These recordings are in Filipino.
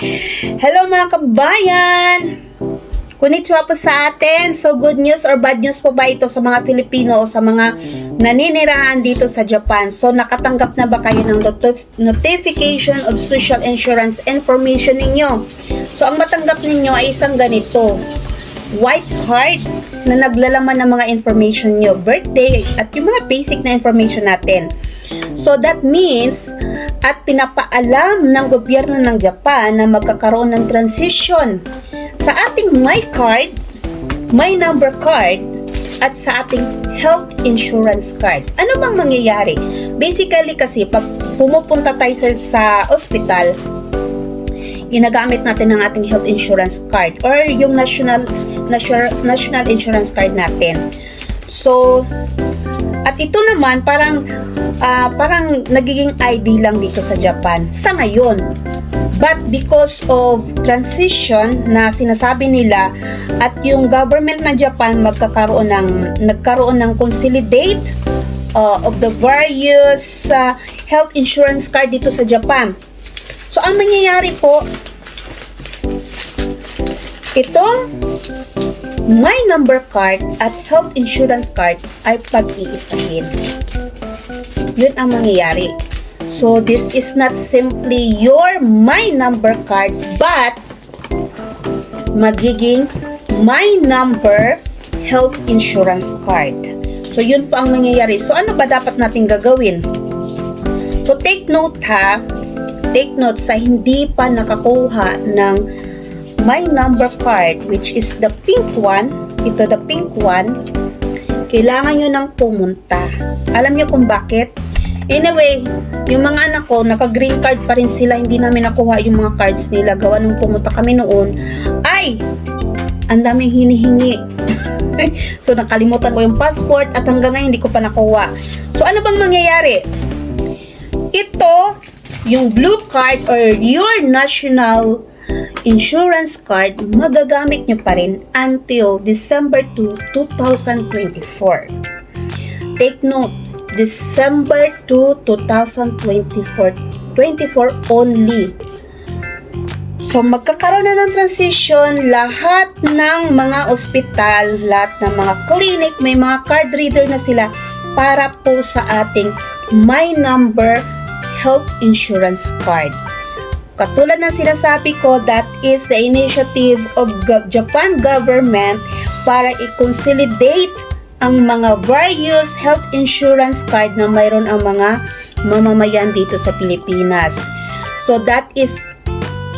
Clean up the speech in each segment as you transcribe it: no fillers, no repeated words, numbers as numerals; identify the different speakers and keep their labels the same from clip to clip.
Speaker 1: Hello mga kabayan! Konnichiwa po sa atin. So good news or bad news po ba ito sa mga Filipino o sa mga naninirahan dito sa Japan? So nakatanggap na ba kayo ng notification of social insurance information ninyo? So ang matanggap ninyo ay isang ganito, white card na naglalaman ng mga information nyo, birthday at yung mga basic na information natin. So that means at pinapaalam ng gobyerno ng Japan na magkakaroon ng transition sa ating My Card, My Number Card, at sa ating Health Insurance Card. Ano bang mangyayari? Basically kasi pag pumupunta tayo sa ospital, ginagamit natin ang ating Health Insurance Card or yung National Insurance Card natin. So, at ito naman parang nagiging ID lang dito sa Japan sa ngayon. But because of transition na sinasabi nila at yung government ng Japan nagkaroon ng consolidate of the various health insurance card dito sa Japan. So ang mangyayari po, itong My Number Card at Health Insurance Card ay pag-iisahin. Yun ang mangyayari. So, this is not simply your My Number Card, but magiging My Number Health Insurance Card. So, yun po ang mangyayari. So, ano ba dapat natin gagawin? So, take note ha. Take note sa hindi pa nakakuha ng My Number Card, which is the pink one. Ito, the pink one. Kailangan nyo nang pumunta. Alam nyo kung bakit? Anyway, yung mga anak ko, naka-green card pa rin sila, hindi namin nakuha yung mga cards nila. Gawa nung pumunta kami noon, ay, ang daming hinihingi. So, nakalimutan ko yung passport at hanggang ngayon hindi ko pa nakuha. So, ano bang mangyayari? Ito, yung blue card or your national insurance card, magagamit nyo pa rin until December 2, 2024. Take note, December 2, 2024 only. So, magkakaroon na ng transition, lahat ng mga ospital, lahat ng mga clinic, may mga card reader na sila para po sa ating My Number Health Insurance Card. Katulad ng sinasabi ko, that is the initiative of Japan government para i-consolidate ang mga various health insurance card na mayroon ang mga mamamayan dito sa Pilipinas. So that is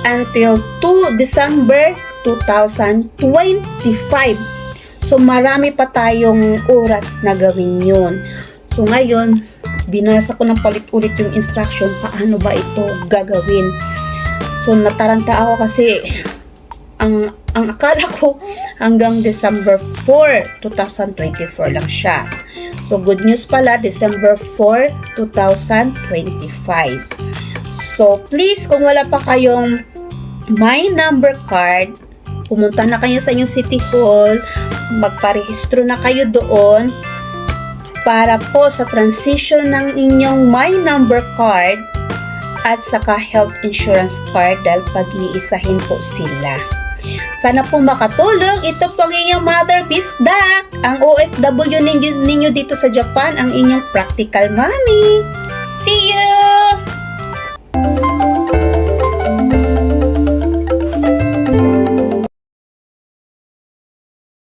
Speaker 1: until December 2025. So marami pa tayong oras na gawin yun. So ngayon, binasa ko ng palit-ulit yung instruction, paano ba ito gagawin. So nataranta ako kasi ang akala ko hanggang December 4, 2024 lang siya. So good news pala, December 4, 2025. So please, kung wala pa kayong My Number Card, pumunta na kayo sa inyong City Hall, magparehistro na kayo doon para po sa transition ng inyong My Number Card at saka Health Insurance Card dahil pag-iisahin po sila. Sana po makatulong. Ito pong inyong Mother Bisdak, ang OFW ninyo dito sa Japan, ang inyong practical mommy.